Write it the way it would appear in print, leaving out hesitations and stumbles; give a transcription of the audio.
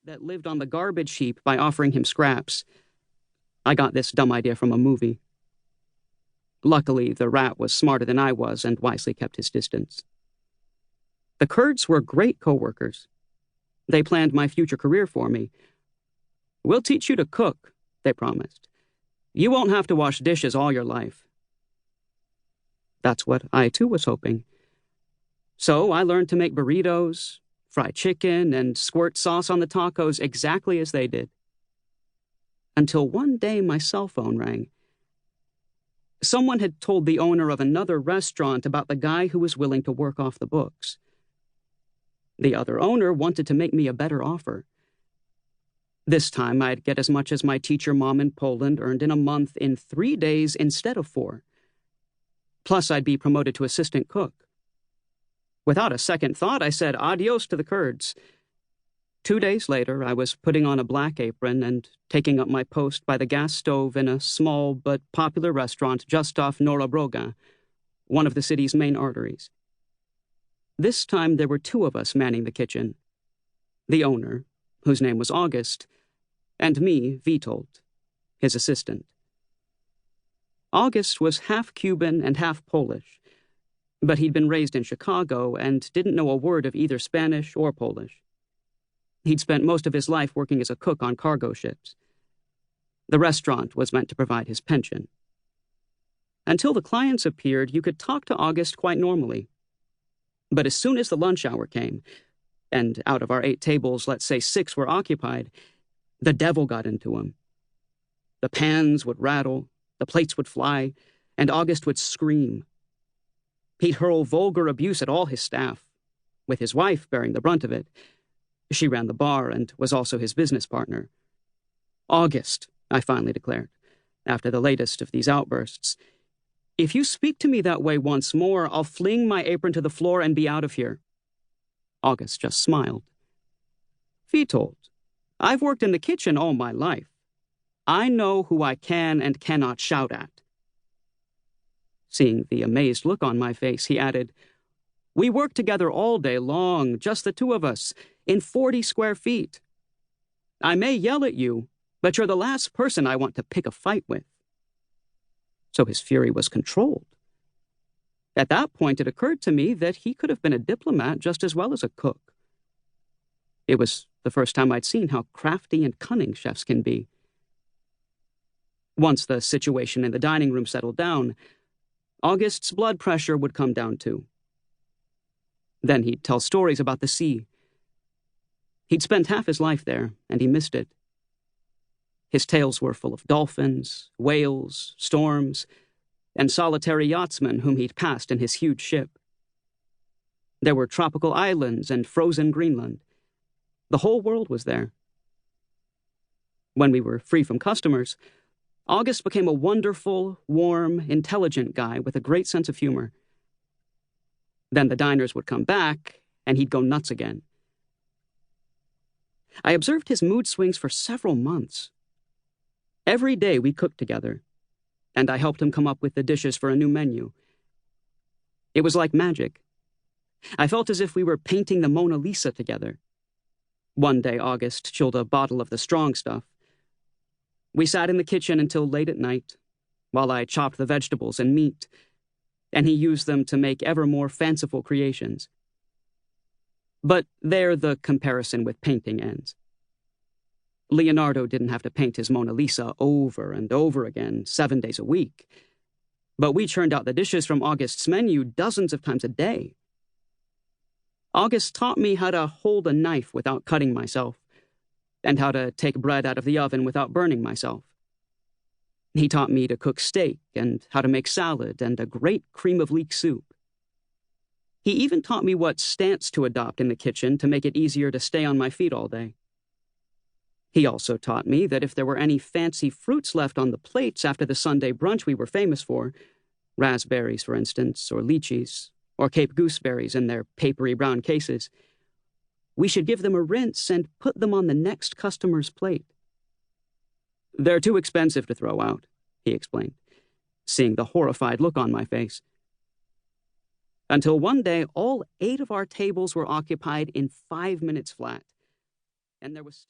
that lived on the garbage heap by offering him scraps. I got this dumb idea from a movie. Luckily, the rat was smarter than I was and wisely kept his distance. The Kurds were great co-workers. They planned my future career for me. "We'll teach you to cook," they promised. "You won't have to wash dishes all your life." That's what I too was hoping. So I learned to make burritos, fry chicken, and squirt sauce on the tacos exactly as they did. Until one day my cell phone rang. Someone had told the owner of another restaurant about the guy who was willing to work off the books. The other owner wanted to make me a better offer. This time I'd get as much as my teacher mom in Poland earned in a month in 3 days instead of 4. Plus I'd be promoted to assistant cook. Without a second thought, I said adios to the Kurds. 2 days later, I was putting on a black apron and taking up my post by the gas stove in a small but popular restaurant just off Bourdain, one of the city's main arteries. This time there were 2 of us manning the kitchen. The owner, whose name was August, and me, Witold, his assistant. August was half Cuban and half Polish, but he'd been raised in Chicago and didn't know a word of either Spanish or Polish. He'd spent most of his life working as a cook on cargo ships. The restaurant was meant to provide his pension. Until the clients appeared, you could talk to August quite normally. But as soon as the lunch hour came, and out of our 8 tables, let's say 6 were occupied, the devil got into him. The pans would rattle, the plates would fly, and August would scream. He'd hurl vulgar abuse at all his staff, with his wife bearing the brunt of it. She ran the bar and was also his business partner. "August," I finally declared, after the latest of these outbursts, "if you speak to me that way once more, I'll fling my apron to the floor and be out of here." August just smiled. "Witold, I've worked in the kitchen all my life. I know who I can and cannot shout at." Seeing the amazed look on my face, he added, "We work together all day long, just the 2 of us, in 40 square feet. I may yell at you, but you're the last person I want to pick a fight with." So his fury was controlled. At that point, it occurred to me that he could have been a diplomat just as well as a cook. It was the first time I'd seen how crafty and cunning chefs can be. Once the situation in the dining room settled down, August's blood pressure would come down too. Then he'd tell stories about the sea. He'd spent half his life there, and he missed it. His tales were full of dolphins, whales, storms, and solitary yachtsmen whom he'd passed in his huge ship. There were tropical islands and frozen Greenland. The whole world was there. When we were free from customers, August became a wonderful, warm, intelligent guy with a great sense of humor. Then the diners would come back, and he'd go nuts again. I observed his mood swings for several months. Every day we cooked together, and I helped him come up with the dishes for a new menu. It was like magic. I felt as if we were painting the Mona Lisa together. One day August chilled a bottle of the strong stuff. We sat in the kitchen until late at night, while I chopped the vegetables and meat, and he used them to make ever more fanciful creations. But there the comparison with painting ends. Leonardo didn't have to paint his Mona Lisa over and over again, 7 days a week. But we churned out the dishes from August's menu dozens of times a day. August taught me how to hold a knife without cutting myself, and how to take bread out of the oven without burning myself. He taught me to cook steak and how to make salad and a great cream of leek soup. He even taught me what stance to adopt in the kitchen to make it easier to stay on my feet all day. He also taught me that if there were any fancy fruits left on the plates after the Sunday brunch we were famous for, raspberries, for instance, or lychees, or Cape gooseberries in their papery brown cases, we should give them a rinse and put them on the next customer's plate. "They're too expensive to throw out," he explained, seeing the horrified look on my face. Until one day, all 8 of our tables were occupied in 5 minutes flat, and there was still